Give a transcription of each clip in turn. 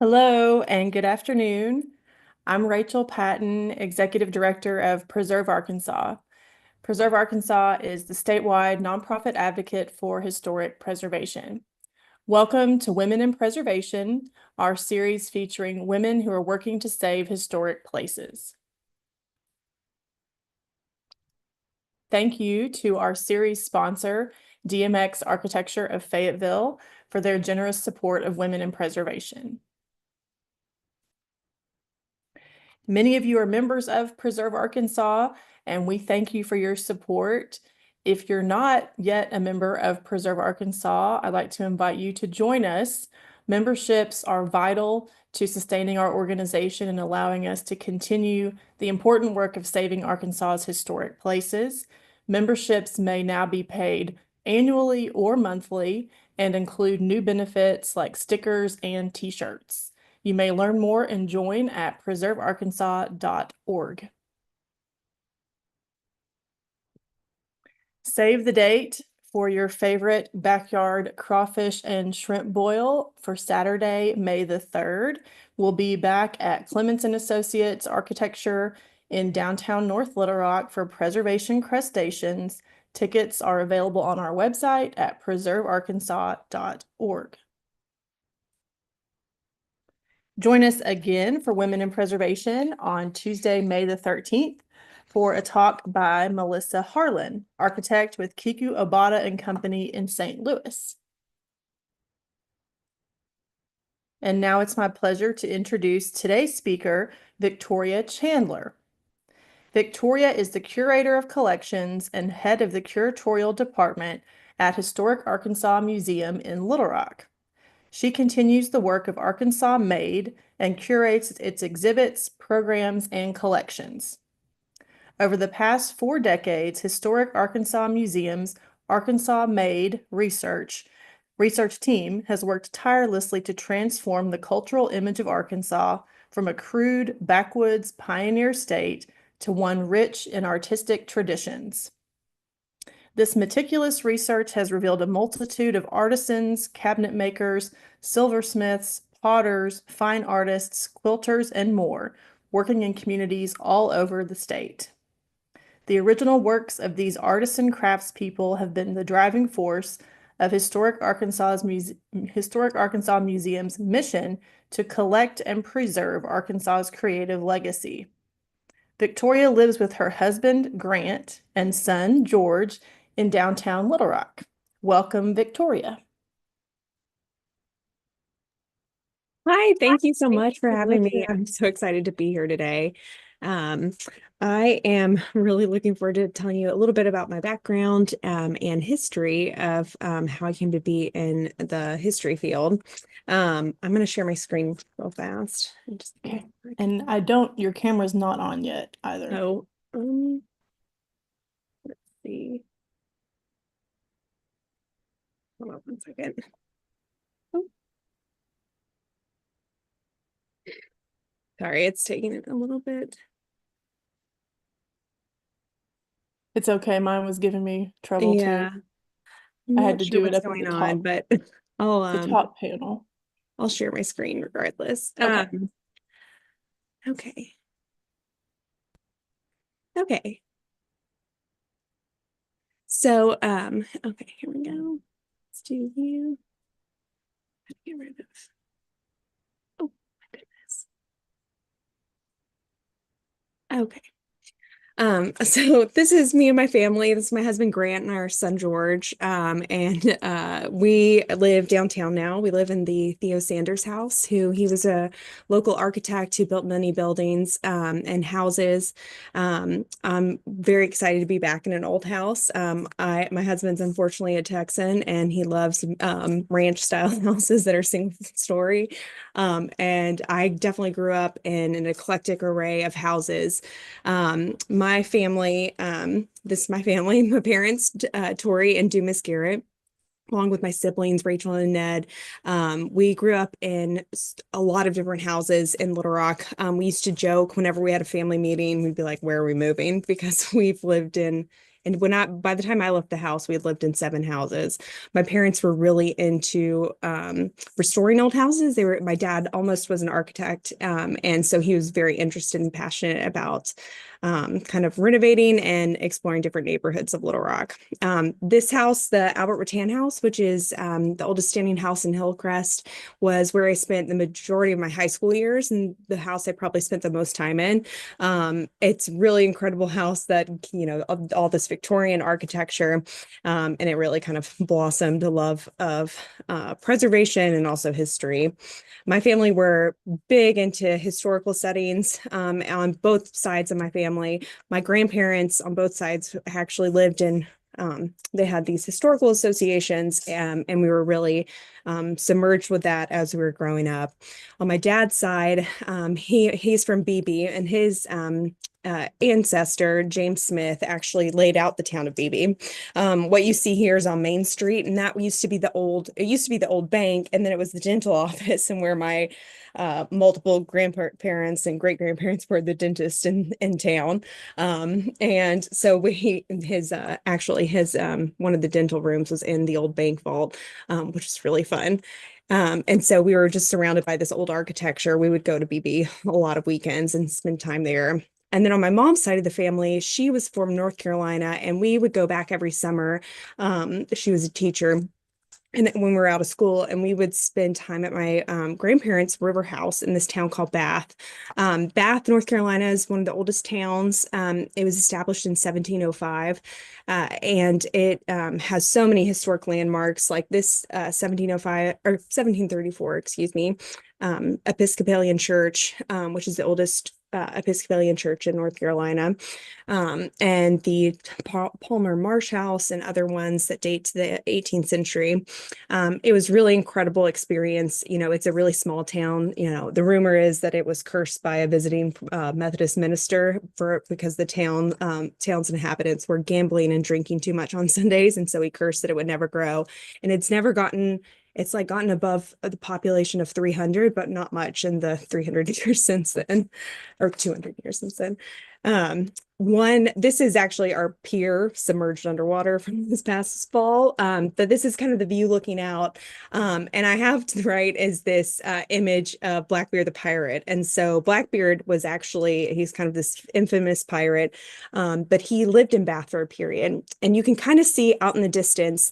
Hello and good afternoon. I'm Rachel Patton, Executive Director of Preserve Arkansas. Preserve Arkansas is the statewide nonprofit advocate for historic preservation. Welcome to Women in Preservation, our series featuring women who are working to save historic places. Thank you to our series sponsor, DMX Architecture of Fayetteville, for their generous support of women in preservation. Many of you are members of Preserve Arkansas, and we thank you for your support. If you're not yet a member of Preserve Arkansas, I'd like to invite you to join us. Memberships are vital to sustaining our organization and allowing us to continue the important work of saving Arkansas's historic places. Memberships may now be paid annually or monthly and include new benefits like stickers and t-shirts. You may learn more and join at preservearkansas.org. Save the date for your favorite backyard crawfish and shrimp boil for Saturday, May the 3rd. We'll be back at Clements and Associates Architecture in downtown North Little Rock for preservation crustaceans. Tickets are available on our website at preservearkansas.org. Join us again for Women in Preservation on Tuesday, May the 13th for a talk by Melissa Harlan, architect with Kiku Obata and Company in St. Louis. And now it's my pleasure to introduce today's speaker, Victoria Chandler. Victoria is the curator of collections and head of the curatorial department at Historic Arkansas Museum in Little Rock. She continues the work of Arkansas Made and curates its exhibits, programs, and collections. Over the past 4 decades, Historic Arkansas Museum's Arkansas Made research team has worked tirelessly to transform the cultural image of Arkansas from a crude, backwoods pioneer state to one rich in artistic traditions. This meticulous research has revealed a multitude of artisans, cabinet makers, silversmiths, potters, fine artists, quilters, and more, working in communities all over the state. The original works of these artisan craftspeople have been the driving force of Historic Arkansas Museum's mission to collect and preserve Arkansas's creative legacy. Victoria lives with her husband, Grant, and son, George, in downtown Little Rock. Welcome, Victoria. Hi, thank you so Thank much you for so having much me. I'm so excited to be here today. Um, I am really looking forward to telling you a little bit about my background and history of how I came to be in the history field. I'm going to share my screen real fast. Okay. And your camera's not on yet either. Oh, let's see. Hold on one second. Oh, sorry, it's taking it a little bit. It's okay. Mine was giving me trouble too. Yeah, I'm I had not to sure do it what's up at going on, but I'll the um top panel. I'll share my screen regardless. Okay. Okay. Okay. So, okay, here we go. Let's do you. Get rid of. Oh my goodness. Okay. So this is me and my family. This is my husband Grant and our son George. And we live downtown now. We live in the Theo Sanders house, he was a local architect who built many buildings and houses. I'm very excited to be back in an old house. My husband's unfortunately a Texan and he loves ranch style houses that are single story. And I definitely grew up in an eclectic array of houses. My family, this is my family, my parents, Tori and Dumas Garrett, along with my siblings, Rachel and Ned. We grew up in a lot of different houses in Little Rock. We used to joke whenever we had a family meeting, we'd be like, where are we moving? Because we've lived in And by the time I left the house, we had lived in 7 houses. My parents were really into restoring old houses. My dad almost was an architect. And so he was very interested and passionate about kind of renovating and exploring different neighborhoods of Little Rock. This house, the Albert Rattan House, which is the oldest standing house in Hillcrest, was where I spent the majority of my high school years, and the house I probably spent the most time in. It's really incredible house that, all this Victorian architecture, and it really kind of blossomed a love of preservation and also history. My family were big into historical settings on both sides of my family. My grandparents on both sides actually lived in they had these historical associations, and we were really submerged with that as we were growing up. On my dad's side, he's from Beebe, and his ancestor, James Smith, actually laid out the town of Beebe. What you see here is on Main Street, and that used to be it used to be the old bank, and then it was the dental office, and where my multiple grandparents and great grandparents were the dentist in town. And so his one of the dental rooms was in the old bank vault, which is really fun. And so we were just surrounded by this old architecture. We would go to BB a lot of weekends and spend time there. And then on my mom's side of the family, she was from North Carolina, and we would go back every summer. She was a teacher. And when we were out of school, and we would spend time at my grandparents' river house in this town called Bath. Bath, North Carolina is one of the oldest towns. It was established in 1705, and it has so many historic landmarks like this 1705 or 1734, excuse me, Episcopalian Church, which is the oldest Episcopalian church in North Carolina, and the Palmer Marsh House and other ones that date to the 18th century. It was really incredible experience. It's a really small town. The rumor is that it was cursed by a visiting Methodist minister because the town's inhabitants were gambling and drinking too much on Sundays, and so he cursed that it would never grow. And it's like gotten above the population of 300, but not much in the 300 years since then, or 200 years since then. This is actually our pier submerged underwater from this past fall. But this is kind of the view looking out. And I have to the right is this image of Blackbeard the pirate. And so Blackbeard he's kind of this infamous pirate, but he lived in Bath for a period. And you can kind of see out in the distance,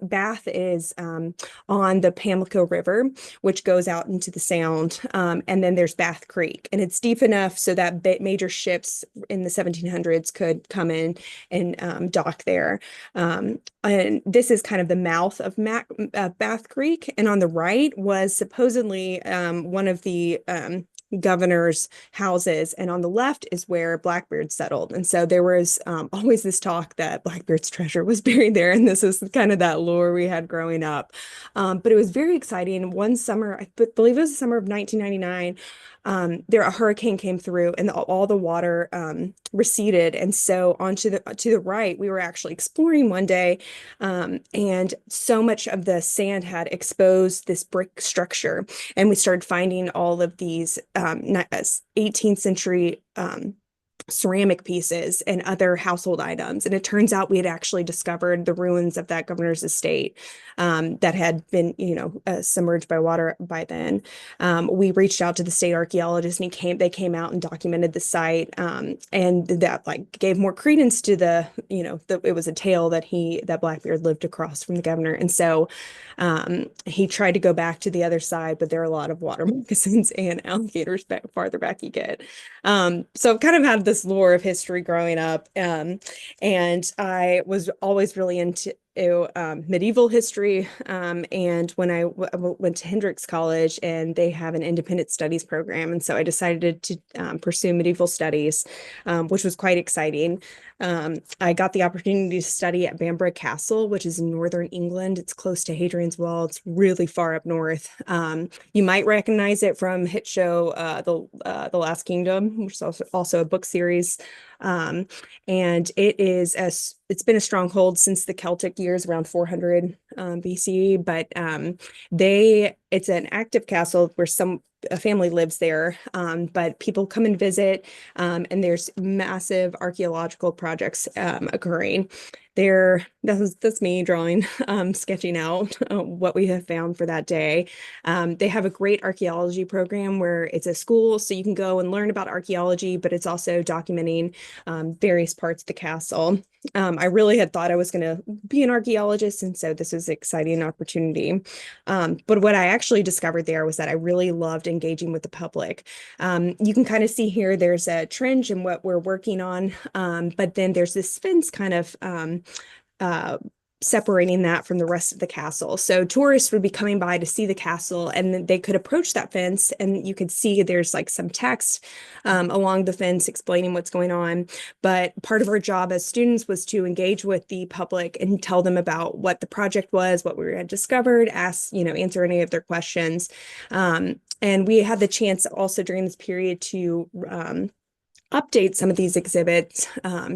Bath is on the Pamlico River, which goes out into the Sound. And then there's Bath Creek, and it's deep enough so that major ships in the 1700s could come in and dock there. And this is kind of the mouth of Bath Creek. And on the right was supposedly one of the governor's houses, and on the left is where Blackbeard settled. And so there was always this talk that Blackbeard's treasure was buried there, and this is kind of that lore we had growing up. But it was very exciting. One summer, I believe it was the summer of 1999, a hurricane came through, and all the water receded. And so to the right, we were actually exploring one day, and so much of the sand had exposed this brick structure, and we started finding all of these 18th century ceramic pieces and other household items. And it turns out we had actually discovered the ruins of that governor's estate that had been, submerged by water by then. We reached out to the state archaeologist, and they came out and documented the site. And that gave more credence to it was a tale that Blackbeard lived across from the governor. And so he tried to go back to the other side, but there are a lot of water moccasins and alligators farther back you get. So I've kind of had this lore of history growing up, and I was always really into medieval history. And when I went to Hendrix College, and they have an independent studies program, and so I decided to pursue medieval studies, which was quite exciting. I got the opportunity to study at Bamburgh Castle, which is in northern England. It's close to Hadrian's Wall. It's really far up north. You might recognize it from hit show The Last Kingdom, which is also a book series. And it is it's been a stronghold since the Celtic years around 400 BC, but it's an active castle where a family lives there, but people come and visit, and there's massive archaeological projects occurring. That's me drawing, sketching out what we have found for that day. They have a great archaeology program where it's a school, so you can go and learn about archaeology, but it's also documenting various parts of the castle. I really had thought I was going to be an archaeologist, and so this was an exciting opportunity. But what I actually discovered there was that I really loved engaging with the public. You can kind of see here, there's a trench and what we're working on, but then there's this fence kind of uh, separating that from the rest of the castle. So tourists would be coming by to see the castle, and then they could approach that fence, and you could see there's like some text along the fence explaining what's going on. But part of our job as students was to engage with the public and tell them about what the project was, what we had discovered, answer any of their questions. And we had the chance also during this period to update some of these exhibits,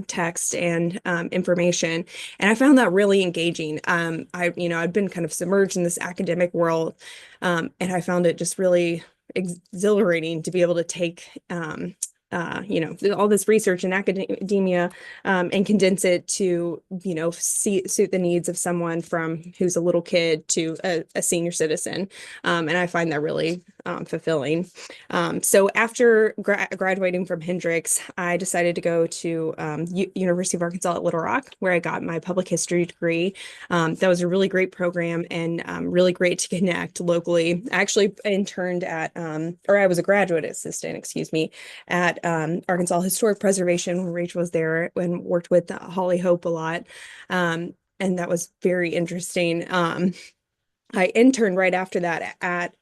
text and information. And I found that really engaging. I've been kind of submerged in this academic world, and I found it just really exhilarating to be able to take all this research in academia, and condense it to, suit the needs of someone from who's a little kid to a senior citizen. And I find that really fulfilling. So after graduating from Hendrix, I decided to go to University of Arkansas at Little Rock, where I got my public history degree. That was a really great program and really great to connect locally. I actually interned or I was a graduate assistant, excuse me, at Arkansas Historic Preservation when Rachel was there, and worked with Holly Hope a lot. And that was very interesting. I interned right after that at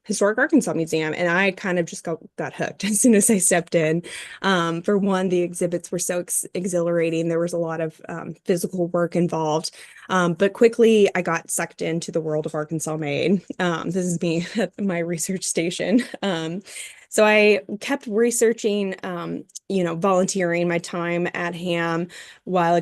Historic Arkansas Museum, and I kind of just got hooked as soon as I stepped in. For one, the exhibits were so exhilarating. There was a lot of physical work involved, but quickly I got sucked into the world of Arkansas Made. This is me at my research station. So I kept researching, volunteering my time at HAM while I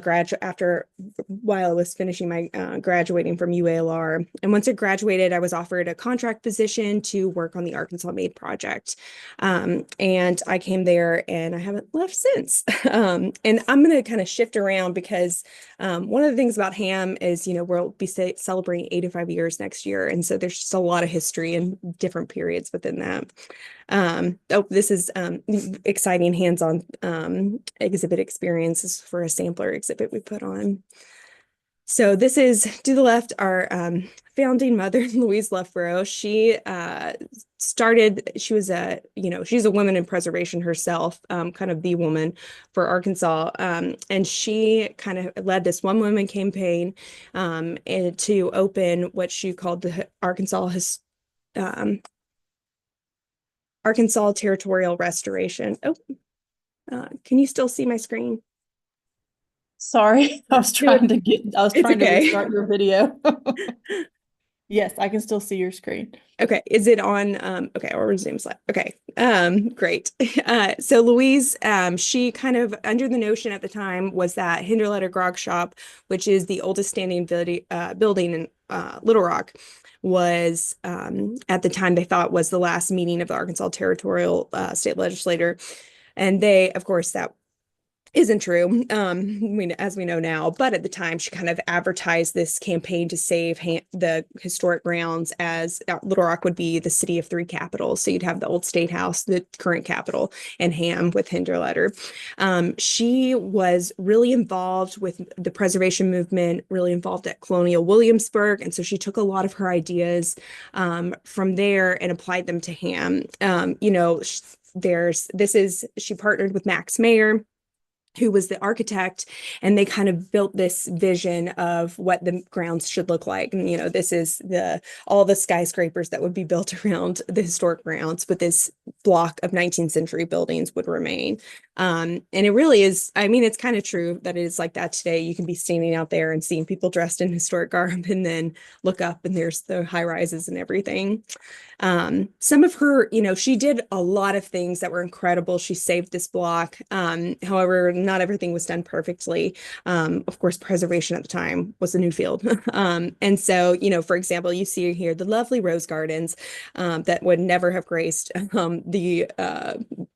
was finishing my graduating from UALR. And once I graduated, I was offered a contract position to work on the Arkansas Made project. And I came there and I haven't left since. And I'm going to kind of shift around because one of the things about HAM is, we'll be celebrating 85 years next year. And so there's just a lot of history and different periods within that. This is exciting hands-on exhibit experiences for a sampler exhibit we put on. So this is, to the left, our founding mother, Louise Loughborough. She was she's a woman in preservation herself, kind of the woman for Arkansas. And she kind of led this one woman campaign and to open what she called the Arkansas Territorial Restoration. Can you still see my screen? Sorry, I was trying It's to okay. restart your video. Yes, I can still see your screen. Okay, is it on? Okay, I'll resume slide. Okay, great. So Louise, she kind of, under the notion at the time was that Hinderletter Grog Shop, which is the oldest standing building in Little Rock, was at the time they thought was the last meeting of the Arkansas Territorial State Legislature. And they, of course, that isn't true, as we know now. But at the time, she kind of advertised this campaign to save the historic grounds, as Little Rock would be the city of three capitals. So you'd have the old State House, the current capital, and HAM with Hinderletter. She was really involved with the preservation movement, really involved at Colonial Williamsburg. And so she took a lot of her ideas from there and applied them to HAM. She partnered with Max Mayer, who was the architect, and they kind of built this vision of what the grounds should look like. And, this is all the skyscrapers that would be built around the historic grounds, but this block of 19th century buildings would remain. And it really is, it's kind of true that it is like that today. You can be standing out there and seeing people dressed in historic garb and then look up and there's the high rises and everything. Some of her, she did a lot of things that were incredible. She saved this block. However, not everything was done perfectly. Of course, preservation at the time was a new field. And so, for example, you see here the lovely rose gardens that would never have graced the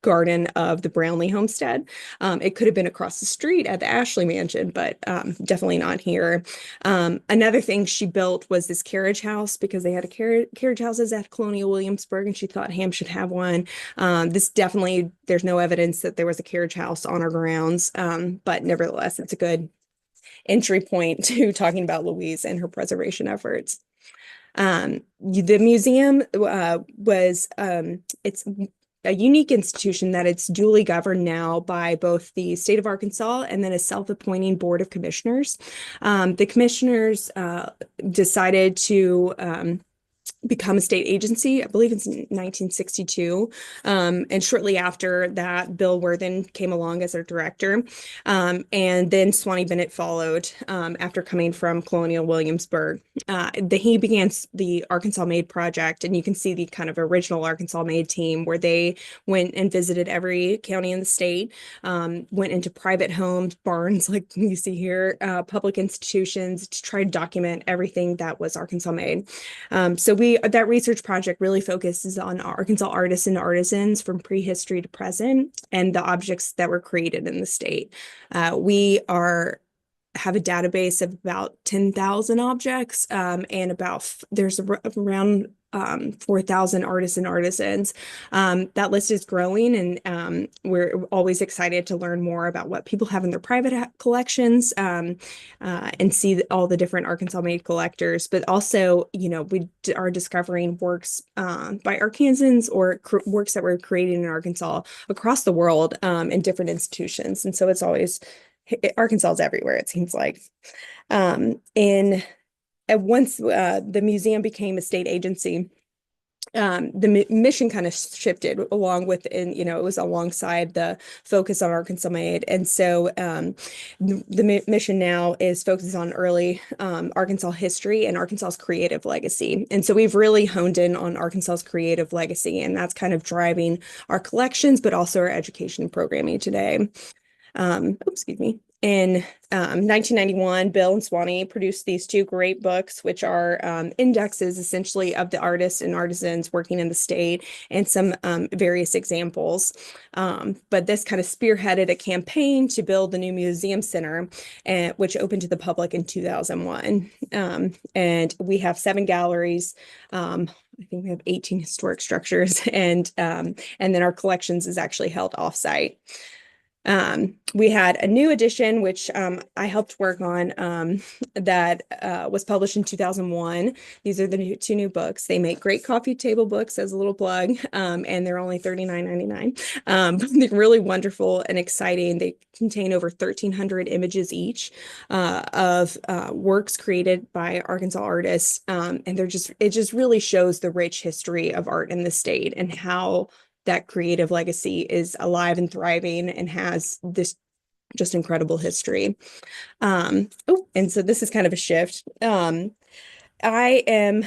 garden of the Brownlee homestead. It could have been across the street at the Ashley Mansion, but definitely not here. Another thing she built was this carriage house because they had carriage houses at Colonial Williamsburg, and she thought Ham should have one. This definitely, there's no evidence that there was a carriage house on our grounds, but nevertheless, it's a good entry point to talking about Louise and her preservation efforts. The museum it's a unique institution that it's duly governed now by both the state of Arkansas and then a self-appointing board of commissioners. The commissioners decided to become a state agency. I believe it's 1962. And shortly after that, Bill Worthen came along as their director. And then Swanee Bennett followed after coming from Colonial Williamsburg. He began the Arkansas Made project, and you can see the kind of original Arkansas Made team where they went and visited every county in the state, went into private homes, barns like you see here, public institutions to try to document everything that was Arkansas Made. So that research project really focuses on Arkansas artists and artisans from prehistory to present and the objects that were created in the state. We have a database of about 10,000 objects, and there's around 4,000 artists and artisans. That list is growing, and we're always excited to learn more about what people have in their private collections, and see all the different Arkansas Made collectors. But also, we are discovering works by Arkansans or works that were created in Arkansas across the world, in different institutions. And so it's always Arkansas is everywhere, it seems like. Once the museum became a state agency, the mission kind of shifted along with, and it was alongside the focus on Arkansas Made. And so the mission now is focuses on early Arkansas history and Arkansas's creative legacy. And so we've really honed in on Arkansas's creative legacy, and that's kind of driving our collections, but also our education and programming today. Excuse me. In 1991, Bill and Swanee produced these two great books, which are indexes essentially of the artists and artisans working in the state and some various examples. But this kind of spearheaded a campaign to build the new museum center, which opened to the public in 2001. And we have 7 galleries. I think we have 18 historic structures, and then our collections is actually held offsite. We had a new edition, which I helped work on, that was published in 2001. These are the two new books. They make great coffee table books, as a little plug, and they're only $39.99. They're really wonderful and exciting. They contain over 1,300 images each of works created by Arkansas artists, and it just really shows the rich history of art in the state and how that creative legacy is alive and thriving and has this just incredible history. And so this is kind of a shift. I am,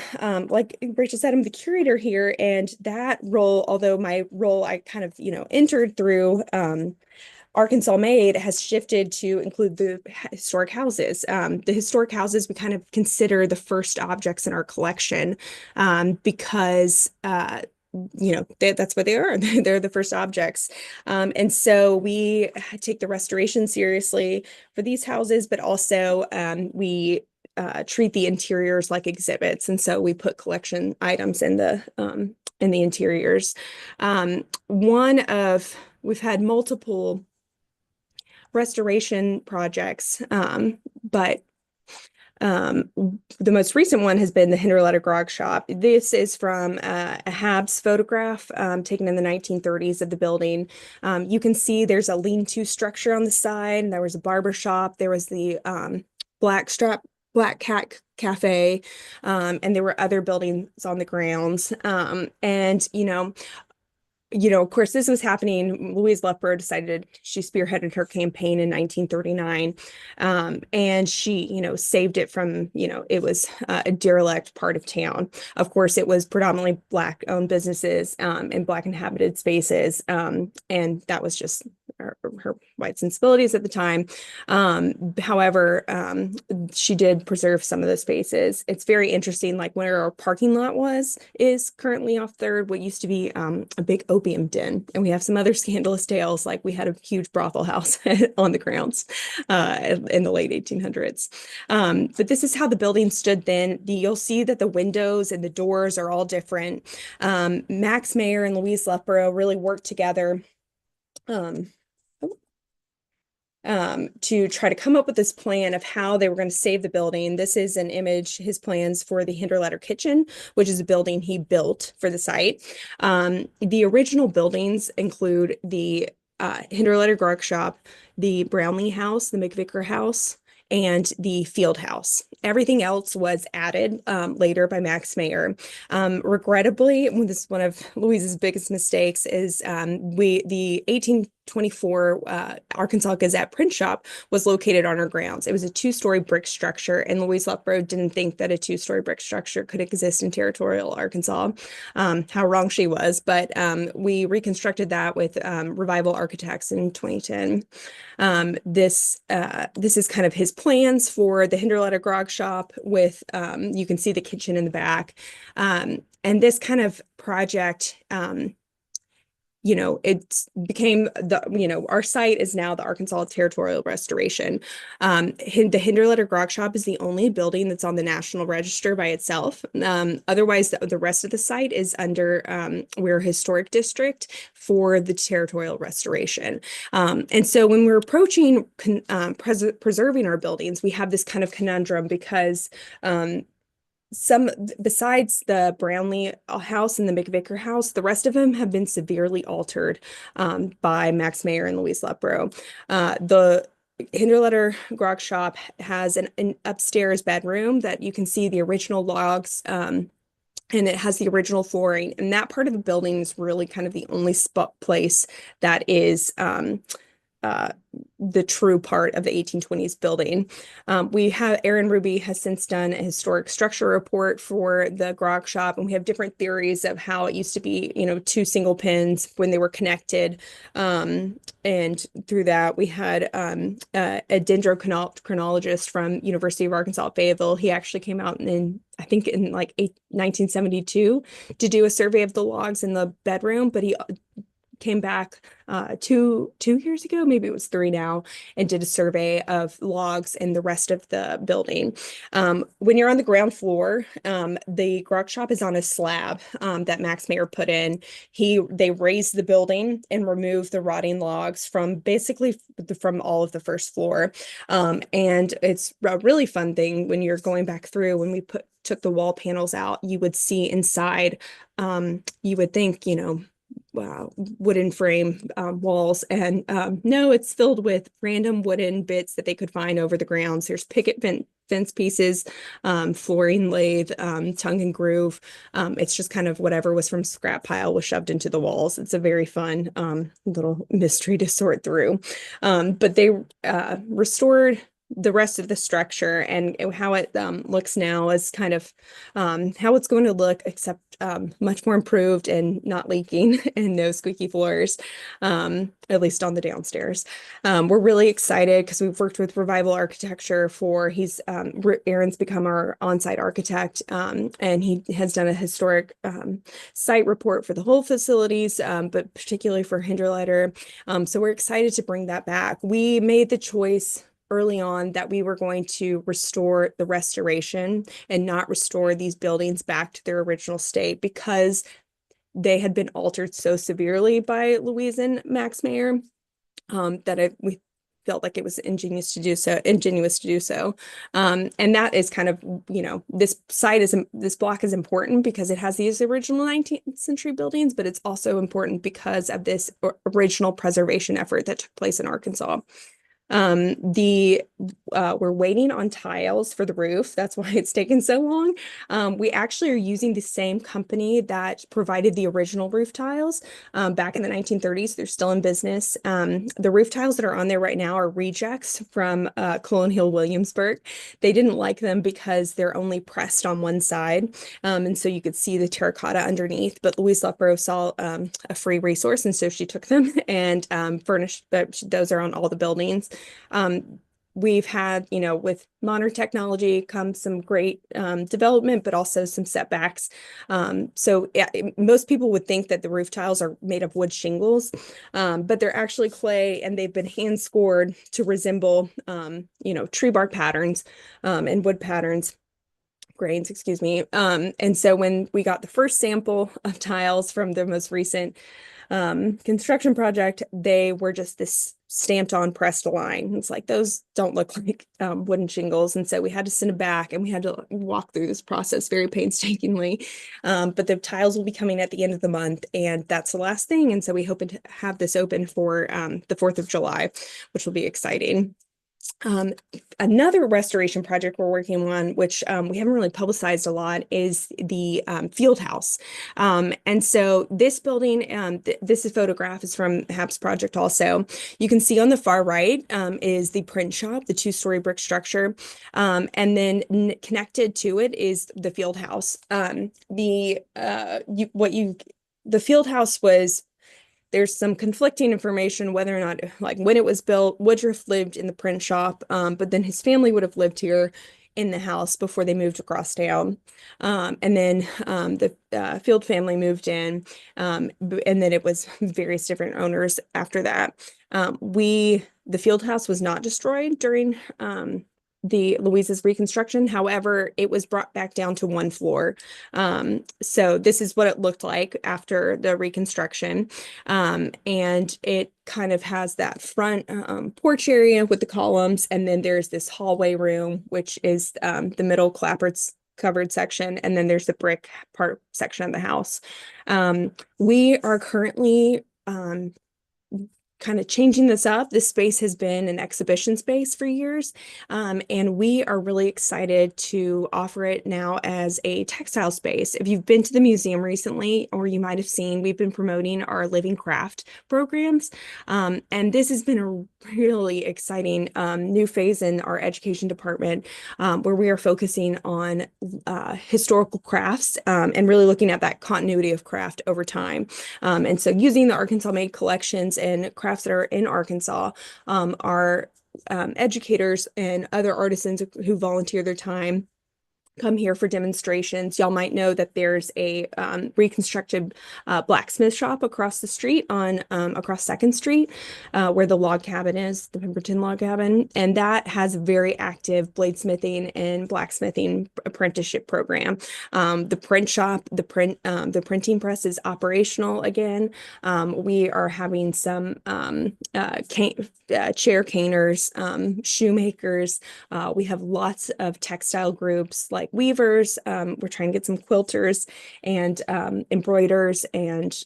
like Rachel said, I'm the curator here, and that role, although my role I kind of, entered through Arkansas Made, has shifted to include the historic houses. The historic houses we kind of consider the first objects in our collection, because that's what they are. They're the first objects. And so we take the restoration seriously for these houses, but also we treat the interiors like exhibits. And so we put collection items in the interiors. We've had multiple restoration projects, but the most recent one has been the Hinterletter Grog Shop. This is from a Habs photograph taken in the 1930s of the building. You can see there's a lean-to structure on the side. There was a barber shop. There was the Black Cat Cafe, and there were other buildings on the grounds. Of course, this was happening. Louise Lefborough she spearheaded her campaign in 1939. And she, saved it from, it was a derelict part of town. Of course, it was predominantly Black owned businesses, and Black inhabited spaces. And that was just her white sensibilities at the time. However, she did preserve some of the spaces. It's very interesting, like where our parking lot is currently off Third, what used to be a big opium den. And we have some other scandalous tales, like we had a huge brothel house on the grounds in the late 1800s. But this is how the building stood then. You'll see that the windows and the doors are all different. Max Mayer and Louise Lepro really worked together um, to try to come up with this plan of how they were going to save the building. This is an image, his plans for the Hinterletter Kitchen, which is a building he built for the site. The original buildings include the Hinterletter Grog Shop, the Brownlee House, the McVicker House, and the Field House. Everything else was added later by Max Mayer. Regrettably, this is one of Louise's biggest mistakes, is the 1824 Arkansas Gazette print shop was located on our grounds. It was a two-story brick structure, and Louise Lepro didn't think that a two-story brick structure could exist in territorial Arkansas. How wrong she was, but we reconstructed that with Revival Architects in 2010. This is kind of his plans for the Hinterletter Grog Shop with, you can see the kitchen in the back. And this kind of project, it became our site is now the Arkansas Territorial Restoration. The Hinterletter Grog Shop is the only building that's on the National Register by itself. Otherwise, the rest of the site is under, we're a historic district for the Territorial Restoration. And so when we're approaching preserving our buildings, we have this kind of conundrum because besides the Brownlee house and the McVicker house, the rest of them have been severely altered by Max Mayer and Louise Lepro. The Hinterletter Grog Shop has an upstairs bedroom that you can see the original logs, and it has the original flooring. And that part of the building is really kind of the only place that is the true part of the 1820s building. We have Aaron Ruby has since done a historic structure report for the Grog Shop, and we have different theories of how it used to be, two single pins when they were connected. And through that, we had a dendrochronologist from University of Arkansas at Fayetteville. He actually came out I think in like 1972 to do a survey of the logs in the bedroom, but he came back 2 years ago, maybe it was 3 now, and did a survey of logs in the rest of the building. When you're on the ground floor, the Grog Shop is on a slab that Max Mayer put in. They raised the building and removed the rotting logs from all of the first floor. And it's a really fun thing when you're going back through, when we took the wall panels out, you would see inside, you would think, wooden frame walls, and no, it's filled with random wooden bits that they could find over the grounds. There's picket fence pieces, flooring lathe, tongue and groove. It's just kind of whatever was from scrap pile was shoved into the walls. It's a very fun little mystery to sort through. But they restored the rest of the structure, and how it looks now is kind of how it's going to look, except much more improved and not leaking and no squeaky floors, at least on the downstairs. We're really excited because we've worked with Revival Architecture Aaron's become our on-site architect, and he has done a historic site report for the whole facilities, but particularly for Hinterletter. So we're excited to bring that back. We made the choice early on that we were going to restore the restoration and not restore these buildings back to their original state because they had been altered so severely by Louise and Max Mayer we felt like it was ingenious to do so. And that is kind of, this block is important because it has these original 19th century buildings, but it's also important because of this original preservation effort that took place in Arkansas. The We're waiting on tiles for the roof. That's why it's taken so long. We actually are using the same company that provided the original roof tiles back in the 1930s. They're still in business. The roof tiles that are on there right now are rejects from Colonial Williamsburg. They didn't like them because they're only pressed on one side. And so you could see the terracotta underneath. But Louise Lepro saw a free resource, and so she took them and furnished. Those are on all the buildings. Um, we've had, with modern technology comes some great development, but also some setbacks. So yeah, most people would think that the roof tiles are made of wood shingles, but they're actually clay, and they've been hand scored to resemble, tree bark patterns and wood patterns. Grains, excuse me. And so when we got the first sample of tiles from the most recent construction project, they were just this stamped on pressed line. It's like those don't look like wooden shingles. And so we had to send it back, and we had to walk through this process very painstakingly. But the tiles will be coming at the end of the month, and that's the last thing. And so we hope to have this open for the 4th of July, which will be exciting. Um, Another restoration project we're working on, which we haven't really publicized a lot, is the field house. And so this building, this is photograph is from HAPS project also. You can see on the far right is the print shop, the two-story brick structure. And then connected to it is the field house. The field house was, there's some conflicting information whether or not, like, when it was built. Woodruff lived in the print shop, but then his family would have lived here in the house before they moved across town. And then the Field family moved in, and then it was various different owners after that. The Field house was not destroyed during the Louise's reconstruction. However, it was brought back down to one floor. So this is what it looked like after the reconstruction. And it kind of has that front porch area with the columns. And then there's this hallway room, which is the middle clapboards covered section. And then there's the brick part section of the house. We are currently kind of changing this up. This space has been an exhibition space for years, and we are really excited to offer it now as a textile space. If you've been to the museum recently, or you might have seen, we've been promoting our Living Craft programs, and this has been a really exciting new phase in our education department, where we are focusing on historical crafts, and really looking at that continuity of craft over time. And so using the Arkansas Made collections and crafts that are in Arkansas, our educators and other artisans who volunteer their time come here for demonstrations. Y'all might know that there's a reconstructed blacksmith shop across the street on across 2nd Street, where the log cabin is, the Pemberton log cabin, and that has a very active bladesmithing and blacksmithing apprenticeship program. The print shop, the printing press is operational again. We are having some chair caners, shoemakers. We have lots of textile groups like weavers. We're trying to get some quilters and embroiders and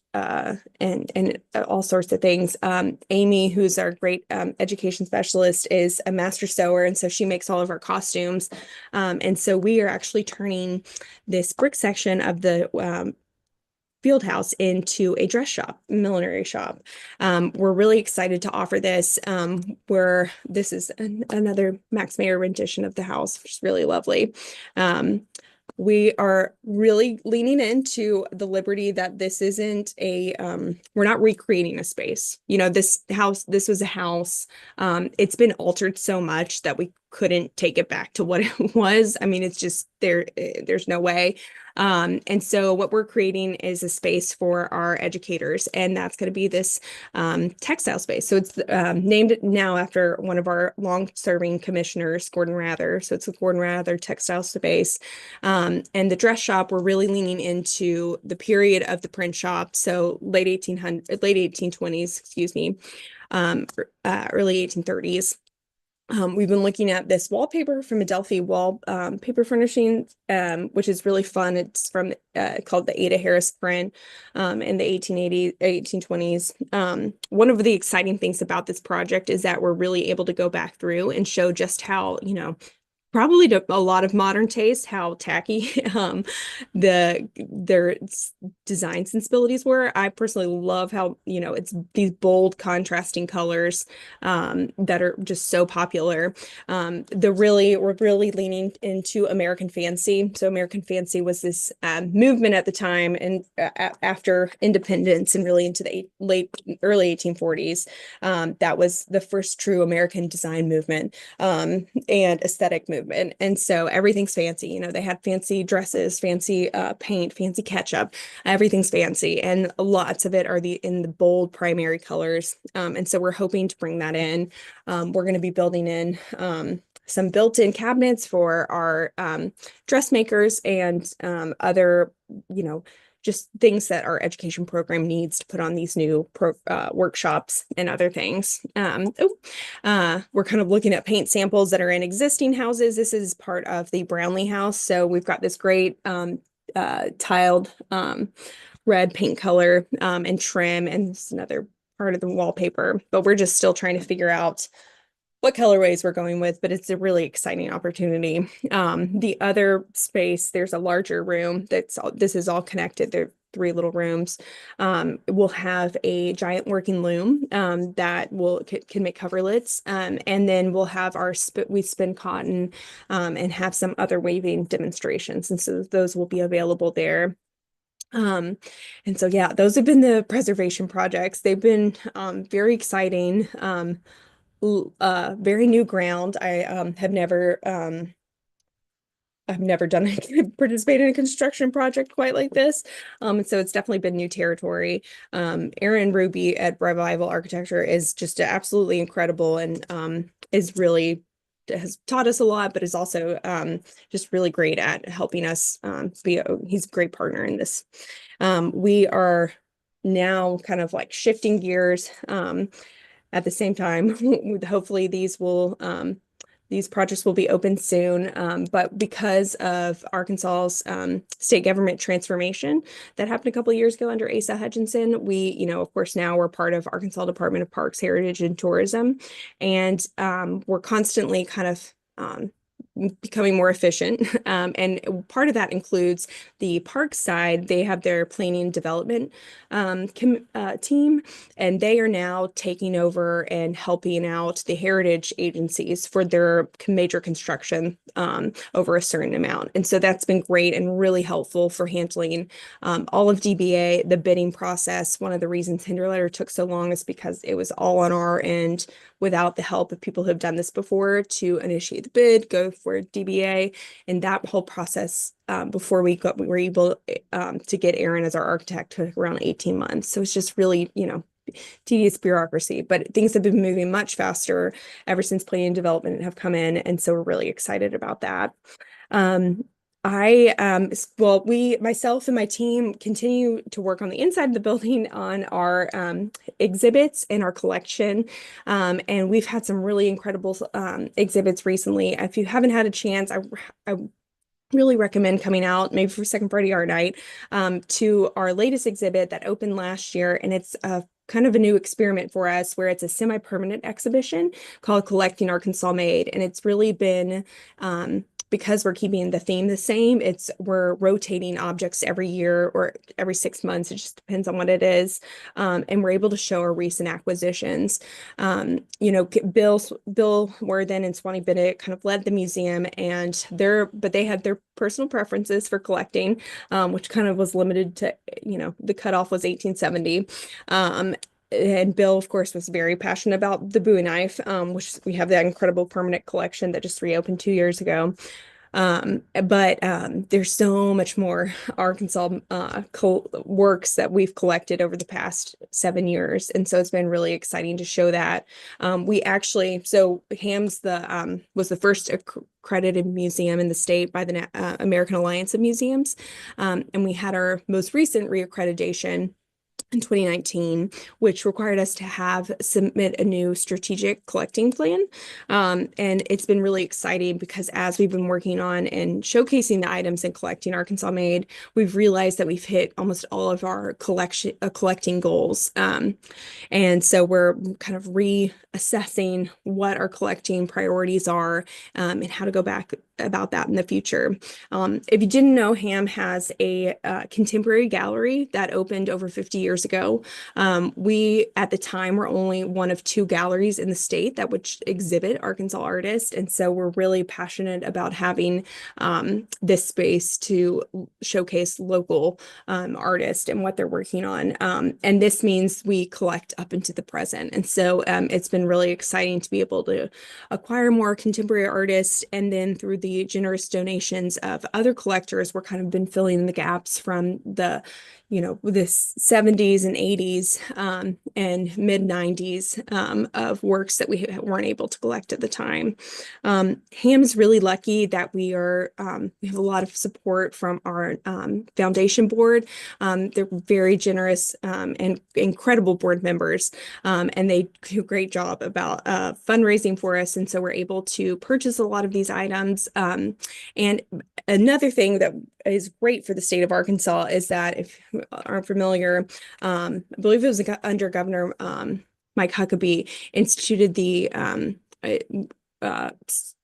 all sorts of things. Amy, who's our great education specialist, is a master sewer, and so she makes all of our costumes. And so we are actually turning this brick section of the field house into a dress shop, millinery shop. We're really excited to offer this, where this is another Max Mayer rendition of the house, which is really lovely. We are really leaning into the liberty that this isn't we're not recreating a space. This was a house. It's been altered so much that we couldn't take it back to what it was. I mean, it's just there's no way. And so what we're creating is a space for our educators, and that's going to be this textile space. So it's named now after one of our long-serving commissioners, Gordon Rather. So it's a Gordon Rather textile space. And the dress shop, we're really leaning into the period of the print shop. So late 1820s, excuse me, early 1830s. We've been looking at this wallpaper from Adelphi Wall Paper Furnishing, which is really fun. It's from called the Ada Harris print in the 1880s, 1820s. One of the exciting things about this project is that we're really able to go back through and show just how, probably to a lot of modern taste, how tacky their design sensibilities were. I personally love how, it's these bold contrasting colors that are just so popular. We're really leaning into American Fancy. So American Fancy was this movement at the time and after independence and really into the early 1840s. That was the first true American design movement and aesthetic movement. And so everything's fancy. They had fancy dresses, fancy paint, fancy ketchup. Everything's fancy, and lots of it are in the bold primary colors. And so we're hoping to bring that in. We're going to be building in some built-in cabinets for our dressmakers and other, just things that our education program needs to put on these new workshops and other things. We're kind of looking at paint samples that are in existing houses. This is part of the Brownlee house. So we've got this great tiled red paint color and trim, and this is another part of the wallpaper, but we're just still trying to figure out what colorways we're going with, but it's a really exciting opportunity. The other space, there's a larger room this is all connected. There are three little rooms. We'll have a giant working loom that can make coverlets. And then we'll have we spin cotton and have some other weaving demonstrations. And so those will be available there. And so, yeah, those have been the preservation projects. They've been very exciting. Very new ground. I've never participated in a construction project quite like this. And so it's definitely been new territory. Erin Ruby at Revival Architecture is just absolutely incredible and has taught us a lot, but is also just really great at helping us he's a great partner in this. We are now kind of like shifting gears at the same time. Hopefully these projects will be open soon. But because of Arkansas's state government transformation that happened a couple of years ago under Asa Hutchinson, we, of course, now we're part of Arkansas Department of Parks, Heritage, and Tourism. And we're constantly kind of becoming more efficient. And part of that includes the park side. They have their planning and development team, and they are now taking over and helping out the heritage agencies for their major construction over a certain amount. And so that's been great and really helpful for handling all of DBA, the bidding process. One of the reasons Tender Letter took so long is because it was all on our end without the help of people who have done this before to initiate the bid, go for DBA, and that whole process before we were able to get Erin as our architect took around 18 months. So it's just really, tedious bureaucracy, but things have been moving much faster ever since planning and development have come in. And so we're really excited about that. Myself and my team continue to work on the inside of the building on our exhibits and our collection. And we've had some really incredible exhibits recently. If you haven't had a chance, I really recommend coming out maybe for Second Friday Art Night to our latest exhibit that opened last year. And it's kind of a new experiment for us where it's a semi-permanent exhibition called Collecting Arkansas Made. And it's really been because we're keeping the theme the same, we're rotating objects every year or every 6 months. It just depends on what it is. And we're able to show our recent acquisitions. Bill Worthen and Swanee Bennett kind of led the museum, and they had their personal preferences for collecting, which kind of was limited to, the cutoff was 1870. And Bill, of course, was very passionate about the Bowie knife, which we have that incredible permanent collection that just reopened 2 years ago. But there's so much more Arkansas works that we've collected over the past 7 years. And so it's been really exciting to show that. HAMS was the first accredited museum in the state by the American Alliance of Museums. And we had our most recent reaccreditation in 2019, which required us to have submit a new strategic collecting plan. And it's been really exciting because as we've been working on and showcasing the items and collecting Arkansas made, we've realized that we've hit almost all of our collecting goals. And so we're kind of reassessing what our collecting priorities are, and how to go back about that in the future. If you didn't know, Ham has a contemporary gallery that opened over 50 years ago. We, at the time, were only one of two galleries in the state that would exhibit Arkansas artists. And so we're really passionate about having this space to showcase local artists and what they're working on. And this means we collect up into the present. And so it's been really exciting to be able to acquire more contemporary artists. And then through the generous donations of other collectors, we're kind of been filling in the gaps from the this 70s and 80s and mid 90s of works that we weren't able to collect at the time. Ham's really lucky that we have a lot of support from our foundation board. They're very generous and incredible board members, and they do a great job about fundraising for us. And so we're able to purchase a lot of these items. And another thing that is great for the state of Arkansas is that, if you aren't familiar, I believe it was under Governor Mike Huckabee, instituted the uh,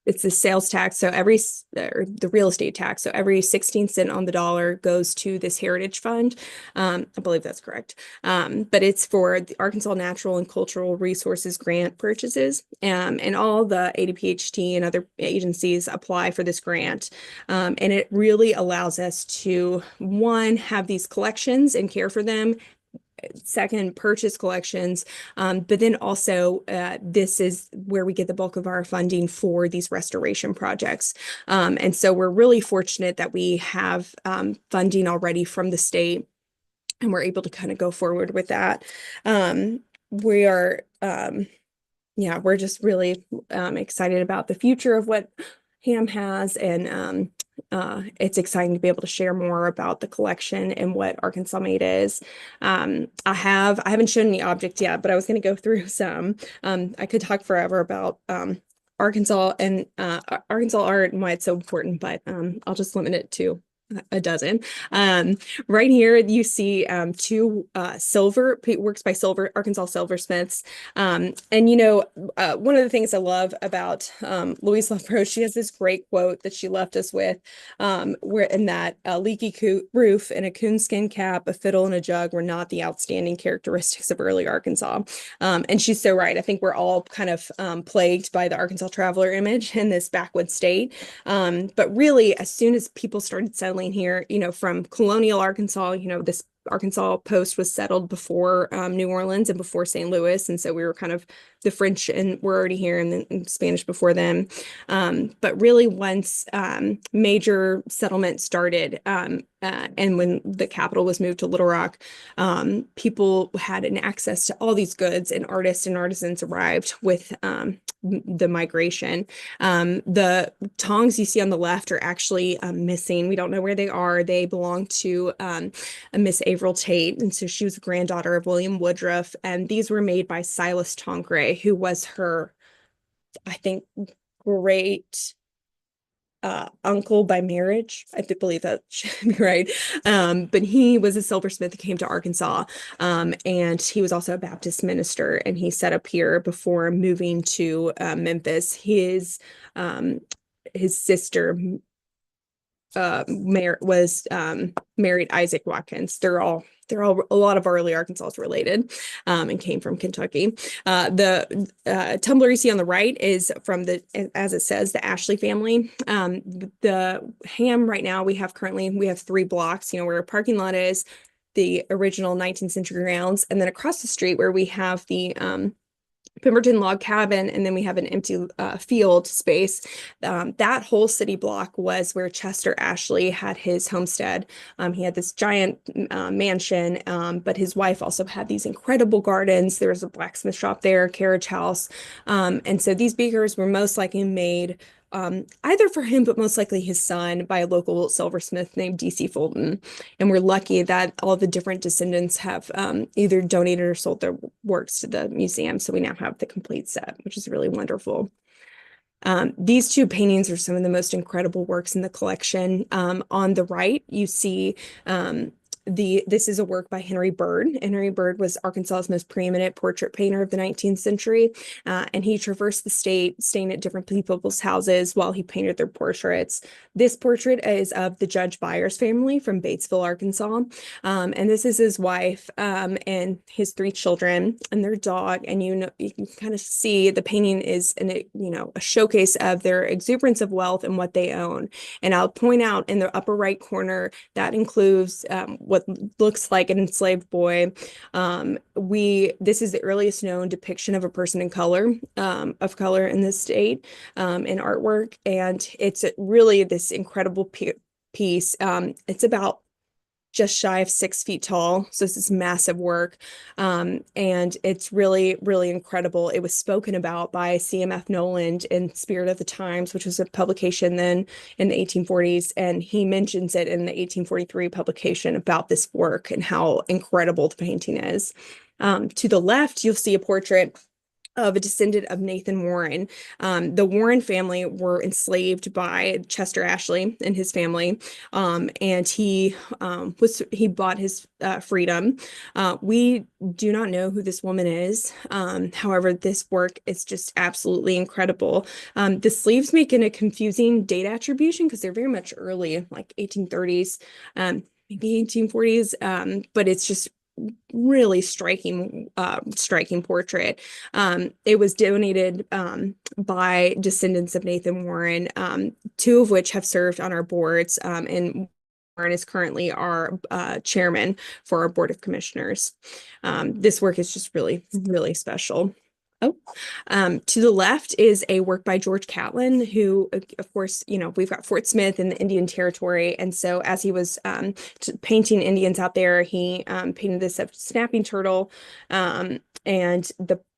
it's the sales tax. So or the real estate tax. So every 16 cent on the dollar goes to this heritage fund. I believe that's correct. But it's for the Arkansas Natural and Cultural Resources grant purchases. And all the ADPHT and other agencies apply for this grant. And it really allows us to, one, have these collections and care for them. Second, purchase collections, but then also this is where we get the bulk of our funding for these restoration projects. And so we're really fortunate that we have funding already from the state, and we're able to kind of go forward with that. We are, yeah, we're just really excited about the future of what Ham has, and it's exciting to be able to share more about the collection and what Arkansas Made is. I haven't shown any objects yet, but I was going to go through some. I could talk forever about Arkansas and Arkansas art and why it's so important, but I'll just limit it to a dozen. Right here you see two silver works by Arkansas silversmiths. And one of the things I love about Louise Love-Rose, she has this great quote that she left us with, where in that a leaky roof and a coonskin cap, a fiddle and a jug were not the outstanding characteristics of early Arkansas. And she's so right. I think we're all kind of plagued by the Arkansas traveler image in this backwoods state. But really, as soon as people started settling here, from colonial Arkansas, this Arkansas post was settled before New Orleans and before St. Louis. And so we were kind of the French and were already here, and then Spanish before them. But really once major settlement started, and when the capital was moved to Little Rock, people had an access to all these goods, and artists and artisans arrived with the migration. The tongs you see on the left are actually missing. We don't know where they are. They belong to a Miss Averill Tate, and so she was a granddaughter of William Woodruff, and these were made by Silas Tonkrey, who was her, I think, great uncle by marriage. I believe that should be right. But he was a silversmith that came to Arkansas, and he was also a Baptist minister, and he set up here before moving to Memphis. His sister married Isaac Watkins. They're all a lot of early Arkansas is related, and came from Kentucky. The tumbler you see on the right is from as it says, the Ashley family. The Ham right now we have 3 blocks, where a parking lot is, the original 19th century grounds, and then across the street where we have the Pemberton log cabin, and then we have an empty field space. That whole city block was where Chester Ashley had his homestead. He had this giant mansion, but his wife also had these incredible gardens. There was a blacksmith shop there, carriage house. And so these beakers were most likely made either for him, but most likely his son, by a local silversmith named DC Fulton. And we're lucky that all the different descendants have either donated or sold their works to the museum. So we now have the complete set, which is really wonderful. These two paintings are some of the most incredible works in the collection. On the right, you see this is a work by Henry Bird. Henry Bird was Arkansas's most preeminent portrait painter of the 19th century, and he traversed the state, staying at different people's houses while he painted their portraits. This portrait is of the Judge Byers family from Batesville, Arkansas, and this is his wife and his three children and their dog. And you can kind of see the painting is a showcase of their exuberance of wealth and what they own. And I'll point out in the upper right corner that includes what looks like an enslaved boy. This is the earliest known depiction of a person in color, in this state, in artwork, and it's really this incredible piece. It's about just shy of 6 feet tall. So this is massive work. And it's really, really incredible. It was spoken about by CMF Noland in Spirit of the Times, which was a publication then in the 1840s. And he mentions it in the 1843 publication about this work and how incredible the painting is. To the left, you'll see a portrait of a descendant of Nathan Warren. The Warren family were enslaved by Chester Ashley and his family, and he bought his freedom. We do not know who this woman is. However, this work is just absolutely incredible. The sleeves make it a confusing date attribution because they're very much early, like 1830s, maybe 1840s, but it's just really striking portrait. It was donated by descendants of Nathan Warren, two of which have served on our boards, and Warren is currently our chairman for our board of commissioners. This work is just really, really special. Oh, to the left is a work by George Catlin, who, of course, we've got Fort Smith in the Indian Territory. And so as he was painting Indians out there, he painted this snapping turtle. And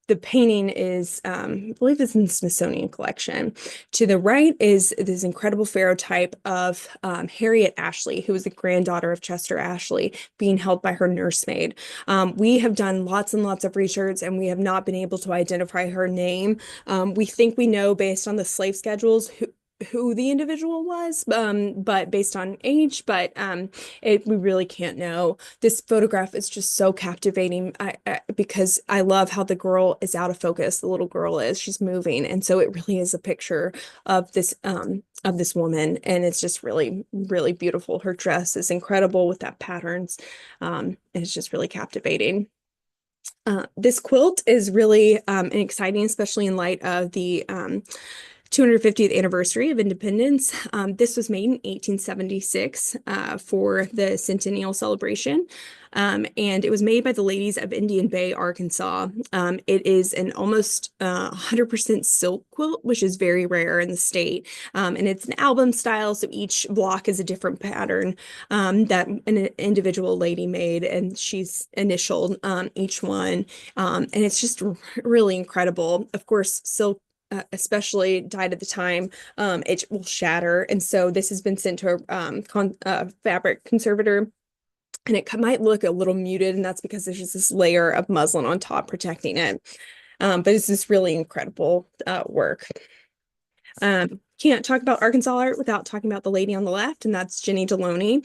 the painting is, I believe it's in the Smithsonian collection. To the right is this incredible ferrotype of Harriet Ashley, who was the granddaughter of Chester Ashley, being held by her nursemaid. We have done lots and lots of research, and we have not been able to identify her name. We think we know based on the slave schedules who the individual was, but based on age, but we really can't know. This photograph is just so captivating because I love how the girl is out of focus. The little girl she's moving. And so it really is a picture of this woman. And it's just really, really beautiful. Her dress is incredible with that patterns. And it's just really captivating. This quilt is really exciting, especially in light of the 250th anniversary of independence. This was made in 1876 for the centennial celebration. And it was made by the ladies of Indian Bay, Arkansas. It is an almost 100% silk quilt, which is very rare in the state. And it's an album style, so each block is a different pattern that an individual lady made, and she's initialed each one. And it's just really incredible. Of course, silk especially dyed at the time, it will shatter. And so this has been sent to a fabric conservator, and it might look a little muted, and that's because there's just this layer of muslin on top protecting it. But it's this really incredible work. Can't talk about Arkansas art without talking about the lady on the left, and that's Jenny Deloney.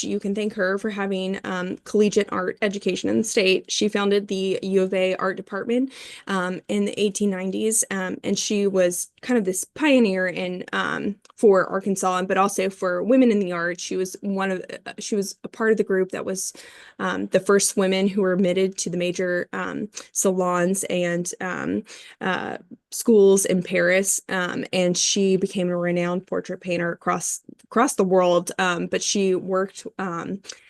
You can thank her for having collegiate art education in the state. She founded the U of A art department in the 1890s, and she was kind of this pioneer for Arkansas, but also for women in the arts. She was a part of the group that was the first women who were admitted to the major salons and schools in Paris, and she became a renowned portrait painter across the world. But she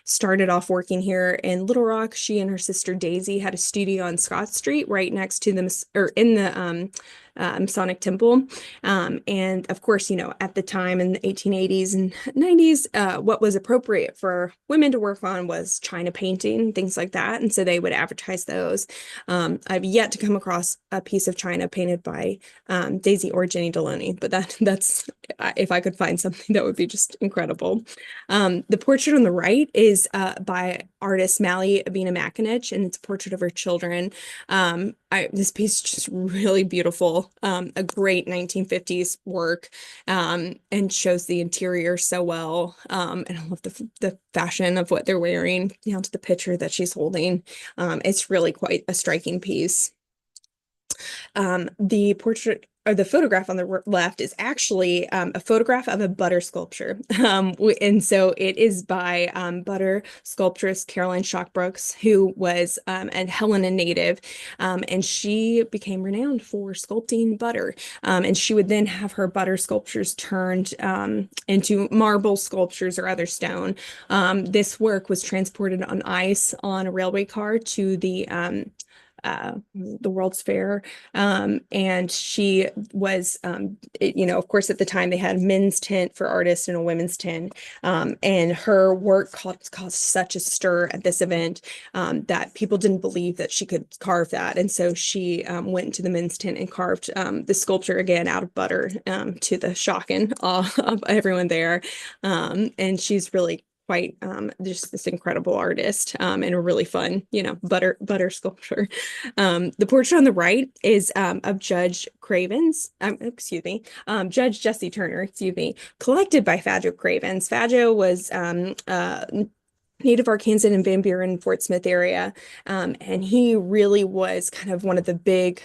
started off working here in Little Rock. She and her sister Daisy had a studio on Scott Street, right next to them, or in Masonic temple. And of course, at the time in the 1880s and 90s, what was appropriate for women to work on was china painting, things like that. And so they would advertise those. I've yet to come across a piece of china painted by Daisy or Jenny Deloney, but that's if I could find something that would be just incredible. The portrait on the right is by artist Mally Abina Makinich, and it's a portrait of her children. This piece is just really beautiful, a great 1950s work, and shows the interior so well. And I love the fashion of what they're wearing down to the picture that she's holding. It's really quite a striking piece. The portrait or the photograph on the left is actually a photograph of a butter sculpture. And so it is by butter sculptress Caroline Shockbrooks, who was a Helena native. And she became renowned for sculpting butter. And she would then have her butter sculptures turned into marble sculptures or other stone. This work was transported on ice on a railway car to the World's Fair. And she was, of course, at the time they had a men's tent for artists and a women's tent. And her work caused such a stir at this event that people didn't believe that she could carve that. And so she went into the men's tent and carved the sculpture again out of butter, to the shock and awe of everyone there. And she's really quite just this incredible artist, and a really fun, butter sculpture. The portrait on the right is of Judge Jesse Turner, excuse me, collected by Fadjo Cravens. Fadjo was native Arkansan and Van Buren, Fort Smith area, and he really was kind of one of the big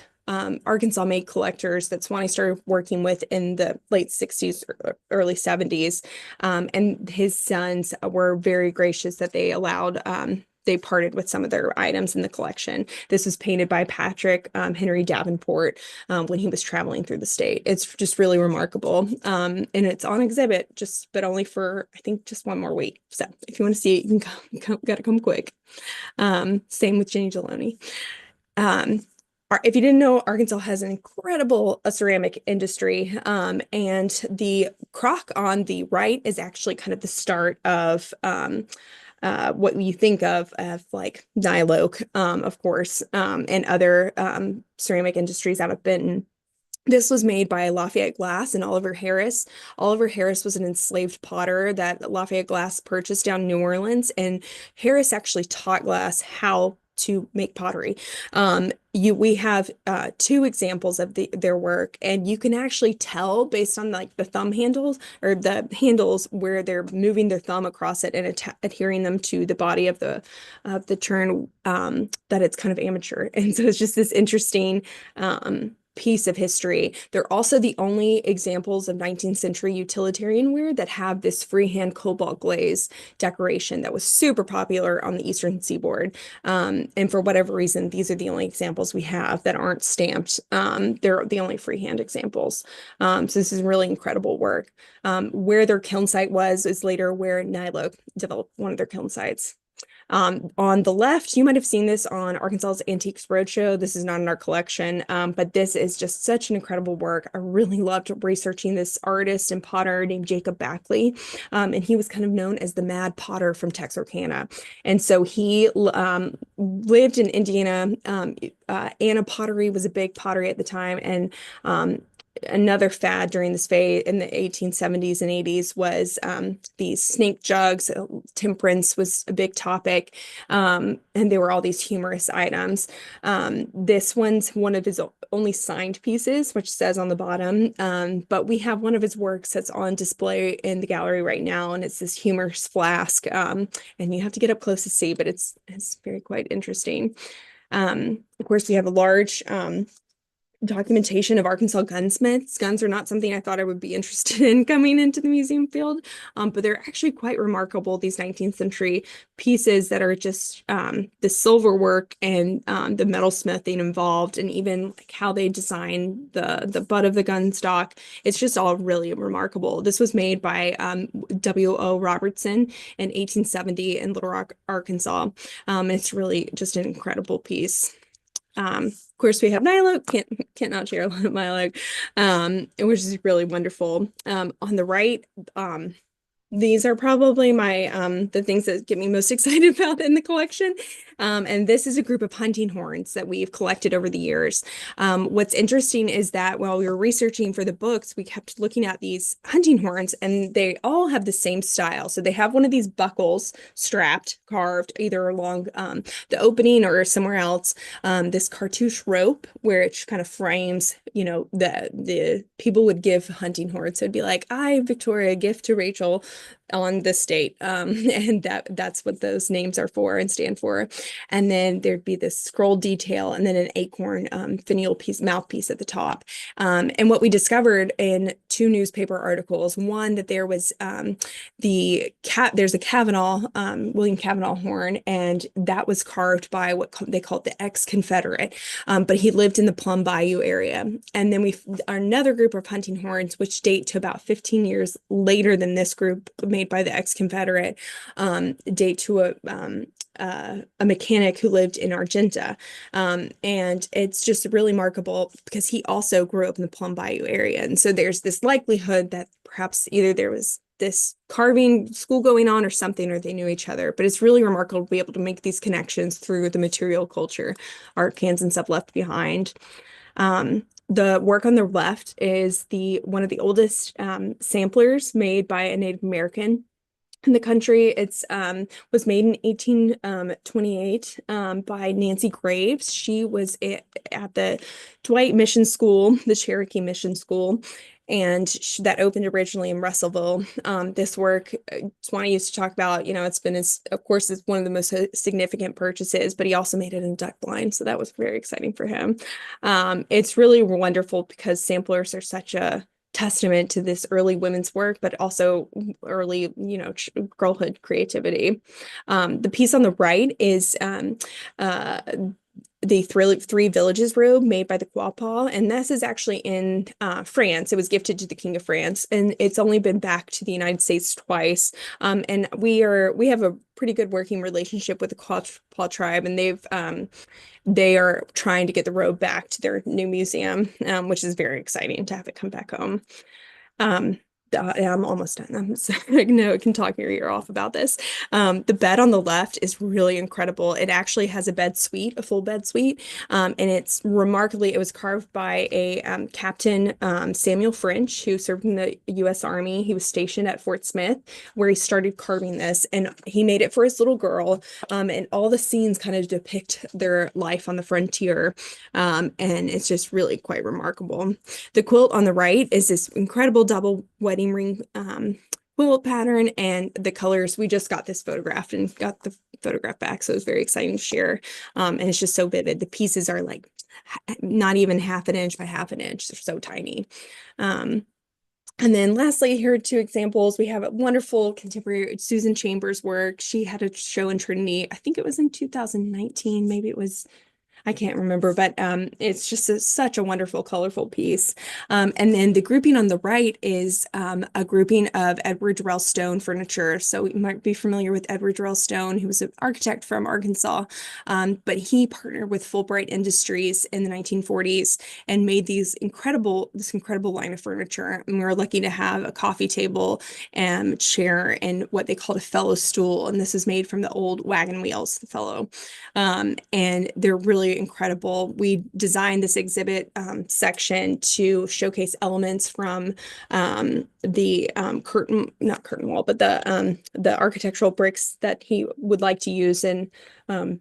Arkansas made collectors that Swanee started working with in the late 60s, early 70s. And his sons were very gracious that they parted with some of their items in the collection. This was painted by Patrick Henry Davenport when he was traveling through the state. It's just really remarkable. And it's on exhibit, but only for, I think, just one more week. So if you want to see it, you can gotta come quick. Same with Jenny Deloney. If you didn't know, Arkansas has an incredible ceramic industry, and the crock on the right is actually kind of the start of what you think of as like Nyloc, of course, and other ceramic industries out of Benton. This was made by Lafayette Glass and Oliver Harris. Oliver Harris was an enslaved potter that Lafayette Glass purchased down in New Orleans, and Harris actually taught Glass how to make pottery. We have two examples of their work, and you can actually tell based on like the thumb handles or the handles where they're moving their thumb across it and adhering them to the body of the churn, that it's kind of amateur. And so it's just this interesting piece of history. They're also the only examples of 19th century utilitarian ware that have this freehand cobalt glaze decoration that was super popular on the Eastern Seaboard. And for whatever reason, these are the only examples we have that aren't stamped. They're the only freehand examples. So this is really incredible work. Where their kiln site was is later where Nyloc developed one of their kiln sites. On the left, you might have seen this on Arkansas's Antiques Roadshow. This is not in our collection, but this is just such an incredible work. I really loved researching this artist and potter named Jacob Backley, and he was kind of known as the Mad Potter from Texarkana. And so he lived in Indiana. Anna pottery was a big pottery at the time, and another fad during this phase in the 1870s and 80s was these snake jugs. Temperance was a big topic, and there were all these humorous items. This one's one of his only signed pieces, which says on the bottom, but we have one of his works that's on display in the gallery right now, and it's this humorous flask, and you have to get up close to see, but it's very quite interesting. Of course, we have a large documentation of Arkansas gunsmiths. Guns are not something I thought I would be interested in coming into the museum field, but they're actually quite remarkable, these 19th century pieces that are just the silver work and the metal smithing involved, and even like how they design the butt of the gun stock. It's just all really remarkable. This was made by W.O. Robertson in 1870 in Little Rock, Arkansas. It's really just an incredible piece. Of course, we have Milo. Can't not share a lot of Milo, which is really wonderful. On the right, um, these are probably my the things that get me most excited about in the collection. And this is a group of hunting horns that we've collected over the years. What's interesting is that while we were researching for the books, we kept looking at these hunting horns and they all have the same style. So they have one of these buckles strapped, carved either along the opening or somewhere else. This cartouche rope where it kind of frames, the people would give hunting horns. So it'd be like, I, Victoria, gift to Rachel on this date. And that's what those names are for and stand for. And then there'd be this scroll detail and then an acorn finial piece, mouthpiece at the top. And what we discovered in two newspaper articles, one that there was there's a Kavanaugh, William Kavanaugh horn, and that was carved by what they called the ex-Confederate. But he lived in the Plum Bayou area. And then we another group of hunting horns, which date to about 15 years later than this group made by the ex-Confederate, date to a mechanic who lived in Argenta. And it's just really remarkable because he also grew up in the Plum Bayou area. And so there's this likelihood that perhaps either there was this carving school going on or something, or they knew each other. But it's really remarkable to be able to make these connections through the material culture, art cans and stuff left behind. The work on the left is the one of the oldest samplers made by a Native American in the country. It's was made in 1828 by Nancy Graves. She was at the Dwight Mission School, the Cherokee Mission School, and that opened originally in Russellville. This work, Swanee used to talk about, it's been of course, it's one of the most significant purchases, but he also made it in duck blind, so that was very exciting for him. It's really wonderful because samplers are such a testament to this early women's work, but also early, girlhood creativity. The piece on the right is the Three Villages robe made by the Quapaw, and this is actually in France. It was gifted to the King of France, and it's only been back to the United States twice. And we have a pretty good working relationship with the Quapaw tribe, and they are trying to get the robe back to their new museum, which is very exciting to have it come back home. Um, I'm almost done. I know I can talk your ear off about this. The bed on the left is really incredible. It actually has a bed suite, a full bed suite, and it's remarkably, it was carved by a Captain Samuel French, who served in the U.S. Army. He was stationed at Fort Smith, where he started carving this, and he made it for his little girl. And all the scenes kind of depict their life on the frontier, and it's just really quite remarkable. The quilt on the right is this incredible double wedding ring quilt pattern, and the colors. We just got this photographed and got the photograph back, so it was very exciting to share. And it's just so vivid. The pieces are like not even half an inch by half an inch. They're so tiny. And then lastly, here are two examples. We have a wonderful contemporary Susan Chambers work. She had a show in Trinity. I think it was in 2019. Maybe it was, I can't remember, but it's just such a wonderful, colorful piece. And then the grouping on the right is a grouping of Edward Durrell Stone furniture. So you might be familiar with Edward Durrell Stone, who was an architect from Arkansas, but he partnered with Fulbright Industries in the 1940s and made this incredible line of furniture. And we were lucky to have a coffee table and chair and what they called a fellow stool. And this is made from the old wagon wheels, the fellow. And they're really incredible. We designed this exhibit section to showcase elements from the not curtain wall, but the architectural bricks that he would like to use in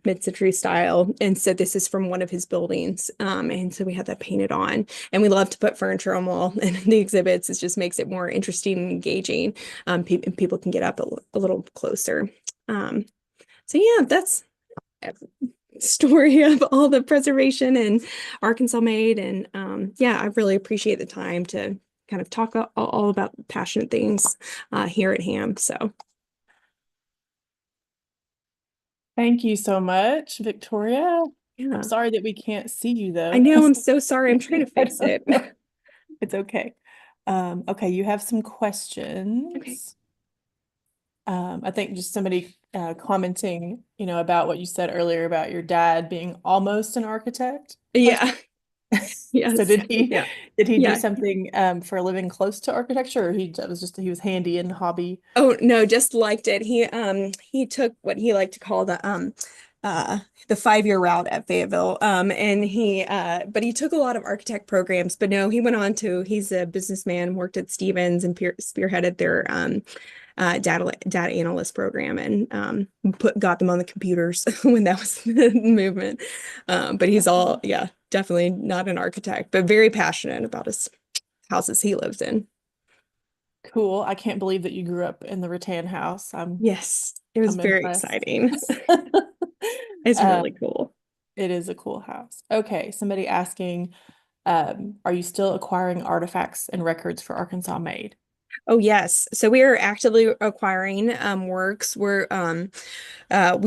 mid-century style. And so this is from one of his buildings. And so we had that painted on. And we love to put furniture on wall and the exhibits. It just makes it more interesting and engaging. People can get up a little closer. So yeah, that's story of all the preservation and Arkansas made. And yeah, I really appreciate the time to kind of talk all about passionate things here at HAM. So Thank you so much, Victoria. I'm yeah, sorry that we can't see you I though. know, I'm so sorry. I'm trying to fix it. It's okay. Okay, you have some Okay. questions. I think just somebody commenting, about what you said earlier about your dad being almost an architect, Yeah. question. So Yes. did he Yeah. did he do Yeah. something for a living close to architecture, or he was handy in hobby? Oh no, just liked it. He took what he liked to call uh the 5-year route at Fayetteville. And he took a lot of architect programs, but no, he went on to he's a businessman, worked at Stevens and spearheaded their data analyst program and got them on the computers when that was the movement. But he's all, yeah, definitely not an architect, but very passionate about his houses he lives in. Cool. I can't believe that you grew up in the Rattan house. Yes, it was I'm very impressed. exciting. It's really Um, cool. it is a cool house. Okay, somebody asking, are you still acquiring artifacts and records for Arkansas Made? Oh, yes. So we are actively acquiring works. We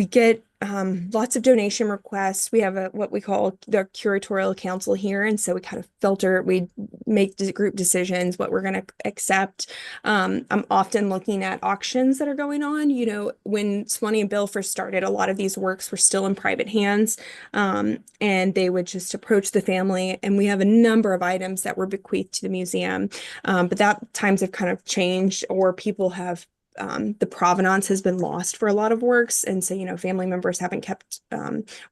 get lots of donation requests. We have what we call the curatorial council here, and so we kind of filter. We make group decisions what we're going to accept. I'm often looking at auctions that are going on. When Swanee and Bill first started, a lot of these works were still in private hands, and they would just approach the family. And we have a number of items that were bequeathed to the museum, but that times have kind of changed, or people have the provenance has been lost for a lot of works. And so, family members haven't kept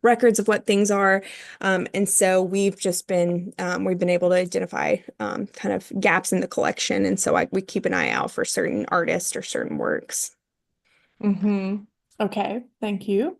records of what things are. And so we've been able to identify kind of gaps in the collection. And so we keep an eye out for certain artists or certain works. Mm-hmm. Okay, thank you.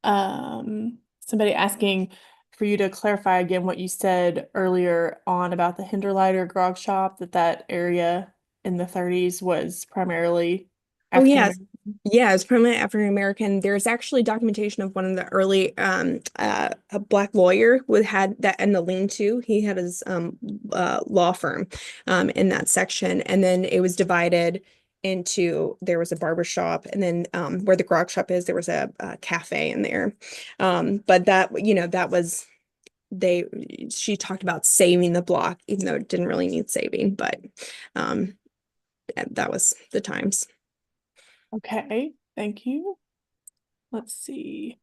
Somebody asking for you to clarify again what you said earlier on about the Hinderleiter grog shop, that area in the 30s was primarily Oh, African yes. American. Yeah, it's primarily African American. There's actually documentation of one of the early a black lawyer who had that in the lean-to. He had his law firm in that section. And then it was divided into there was a barber shop, and then where the grog shop is, there was a cafe in there. But that was they she talked about saving the block, even though it didn't really need saving, but um that was the times. Okay, thank you. Let's see.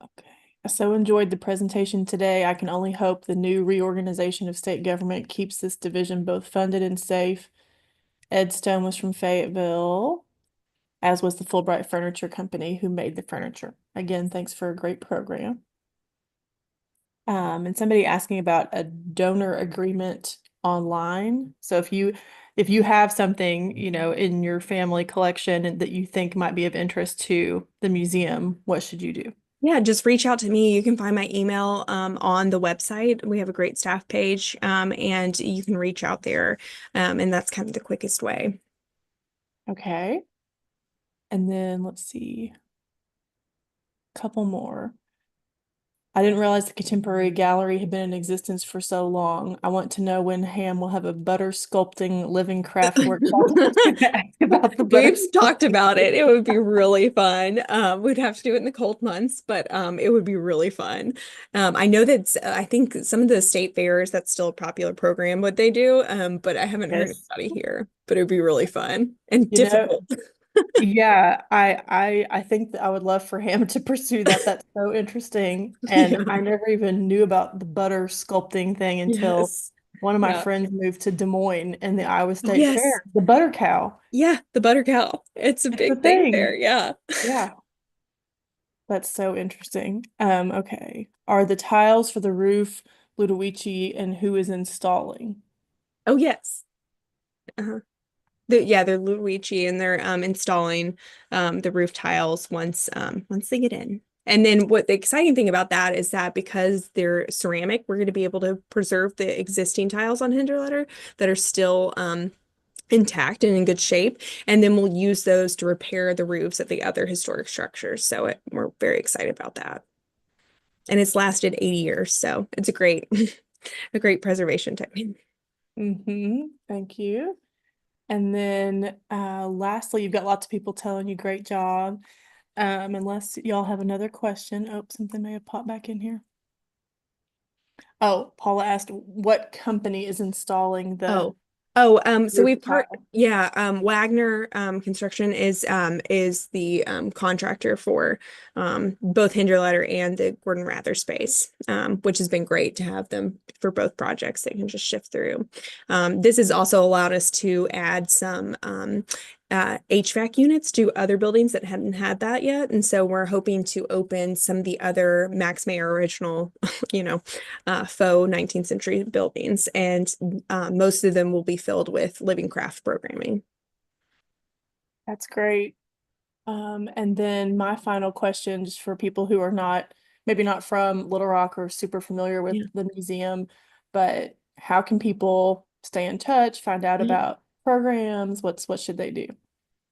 Okay. I so enjoyed the presentation today. I can only hope the new reorganization of state government keeps this division both funded and safe. Ed Stone was from Fayetteville, as was the Fulbright Furniture Company who made the furniture. Again, thanks for a great program. And somebody asking about a donor agreement online. So if you have something, in your family collection and that you think might be of interest to the museum, what should you do? Yeah, just reach out to me. You can find my email on the website. We have a great staff page, and you can reach out there, and that's kind of the quickest way. Okay. And then let's see, a couple more. I didn't realize the Contemporary Gallery had been in existence for so long. I want to know when Ham will have a butter sculpting living craft workshop. I was going to ask about the butter We've talked sculpting. about it. It would be really fun. We'd have to do it in the cold months, but it would be really fun. I know that I think some of the state fairs, that's still a popular program, what they do, but I haven't heard Yes. anybody here. But it would be really fun and You know, difficult. yeah, I think that I would love for him to pursue that. That's so interesting. And Yeah. I never even knew about the butter sculpting thing until Yes. one of my Yeah. friends moved to Des Moines and the Iowa Oh, State yes. Fair, the butter cow. Yeah, the butter cow. It's a It's a big thing there. thing. Yeah. Yeah, that's so interesting. Okay. Are the tiles for the roof Ludovici and who is installing? Oh, yes. Uh-huh. They're Luigi and they're installing the roof tiles once they get in. And then what the exciting thing about that is that because they're ceramic, we're going to be able to preserve the existing tiles on Hinderletter that are still intact and in good shape. And then we'll use those to repair the roofs of the other historic structures. So we're very excited about that. And it's lasted 80 years, so it's a great a great preservation technique. Thank you. And then lastly, you've got lots of people telling you great job. Unless y'all have another question. Oh, something may have popped back in here. Oh, Paula asked what company is installing the Oh. So Your we part, style. yeah, Wagner Construction is the contractor for both Hinderletter and the Gordon Rather space, which has been great to have them for both projects. They can just shift through. This has also allowed us to add some HVAC units to other buildings that hadn't had that yet, and so we're hoping to open some of the other Max Mayer original, you know, faux 19th century buildings, and most of them will be filled with living craft programming. That's great. And then my final question, just for people who are not, maybe not from Little Rock or super familiar with Yeah. the museum, but how can people stay in touch, find out Yeah. about programs? What should they do?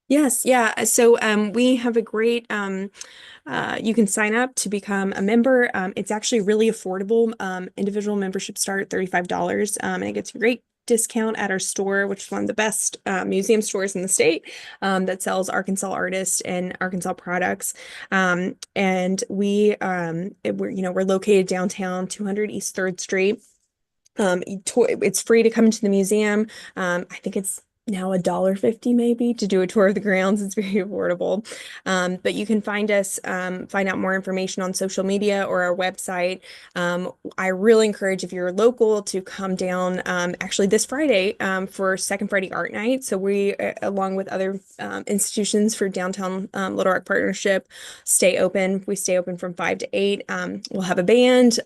Yes, yeah. So we have a great you can sign up to become a member. It's actually really affordable. Individual memberships start at $35, and it gets a great discount at our store, which is one of the best museum stores in the state that sells Arkansas artists and Arkansas products. And we're located downtown, 200 East 3rd Street. It's free to come into the museum. I think it's now $1.50 maybe to do a tour of the grounds. It's very affordable. But you can find us, find out more information on social media or our website. I really encourage if you're local to come down actually this Friday for Second Friday Art Night. So we, along with other institutions for Downtown Little Rock Partnership, stay open. We stay open from 5 to 8. We'll have a band,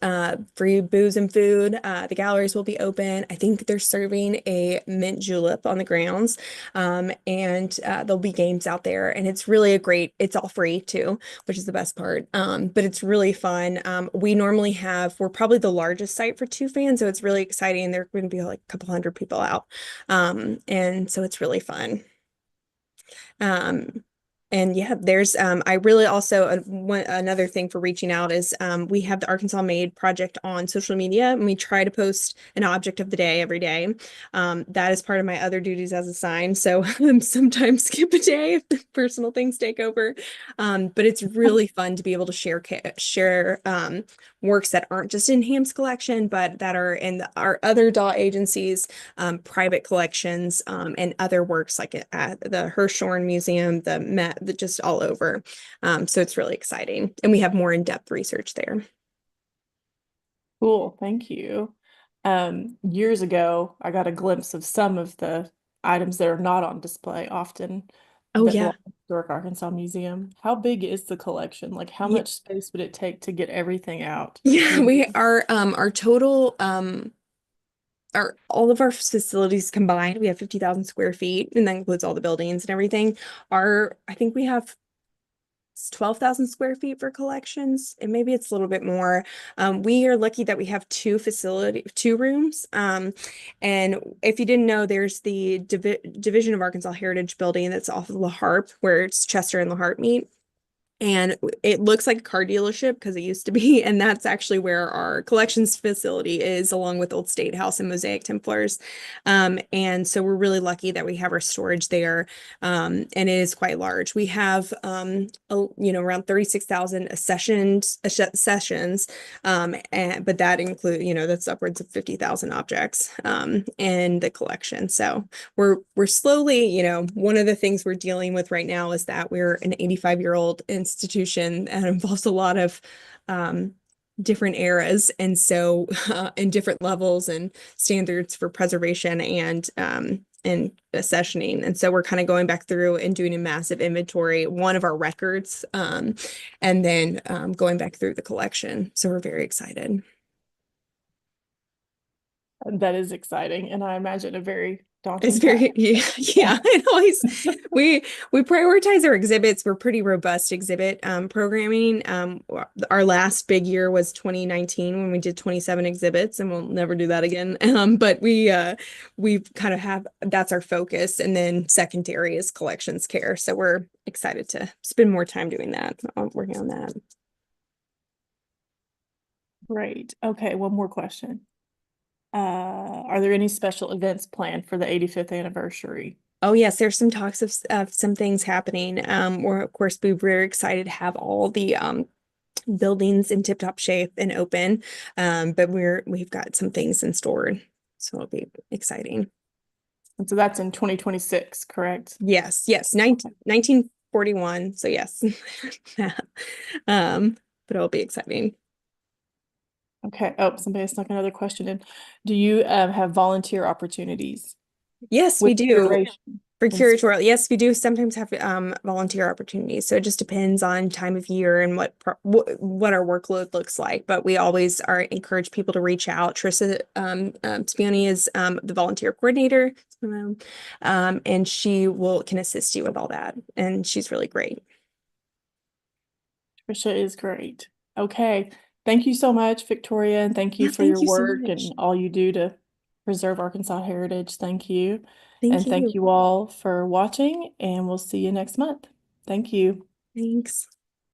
free booze and food. The galleries will be open. I think they're serving a mint julep on the grounds. And there'll be games out there. And it's really it's all free too, which is the best part. But it's really fun. We're probably the largest site for two fans. So it's really exciting. There are going to be like a couple hundred people out. And so it's really fun. Um, and yeah, there's I really also another thing for reaching out is we have the Arkansas Made project on social media, and we try to post an object of the day every day. That is part of my other duties as a sign, so sometimes skip a day if the personal things take over. But it's really fun to be able to share works that aren't just in Ham's collection, but that are in our other DAW agencies, private collections, and other works like at the Hirshhorn Museum, the Met, just all over. So it's really exciting. And we have more in-depth research there. Cool, thank you. Years ago, I got a glimpse of some of the items that are not on display often Oh, that yeah. belong to the Historic Arkansas Museum. How big is the collection? Like, how Yeah, much space would it take to get everything out? Do yeah, you we know? are our total our all of our facilities combined, we have 50,000 square feet, and that includes all the buildings and everything. I think we have 12,000 square feet for collections, and maybe it's a little bit more. We are lucky that we have two rooms. And if you didn't know, there's the Division of Arkansas Heritage Building that's off of La Harpe, where it's Chester and La Harpe meet. And it looks like a car dealership because it used to be, and that's actually where our collections facility is, along with Old State House and Mosaic Templars. And so we're really lucky that we have our storage there, and it is quite large. We have, around 36,000 sessions, but that include, that's upwards of 50,000 objects in the collection. So we're slowly, one of the things we're dealing with right now is that we're an 85-year-old institution and involves a lot of different eras, and so in different levels and standards for preservation and accessioning. And so we're kind of going back through and doing a massive inventory, one of our records, and then going back through the collection. So we're very excited. That is exciting, and I imagine a very It's daunting task. very, yeah, yeah. It always we we prioritize our exhibits. We're pretty robust exhibit programming. Our last big year was 2019 when we did 27 exhibits, and we'll never do that again. But we kind of have that's our focus, and then secondary is collections care. So we're excited to spend more time doing that, working on that. Great. Okay, one more question. Are there any special events planned for the 85th anniversary? Oh yes, there's some talks of some things happening. We're of course we're very excited to have all the buildings in tip-top shape and open. But we've got some things in store, so it'll be exciting. And so that's in 2026, correct? Yes, yes, Okay. 1941. So yes. But it'll be exciting. Okay. Oh, somebody snuck another question in. Do you have volunteer opportunities Yes, we with do. curation For and school? curatorial, yes, we do sometimes have volunteer opportunities. So it just depends on time of year and what our workload looks like. But we always are encourage people to reach out. Trissa Spioni is the volunteer coordinator, and she will can assist you with all that. And she's really great. Trisha is great. Okay. Thank you so much, Victoria, and thank you Yeah, for your thank you so work much. and all you do to preserve Arkansas heritage. Thank you. Thank And thank you. you all for watching, and we'll see you next month. Thank you. Thanks.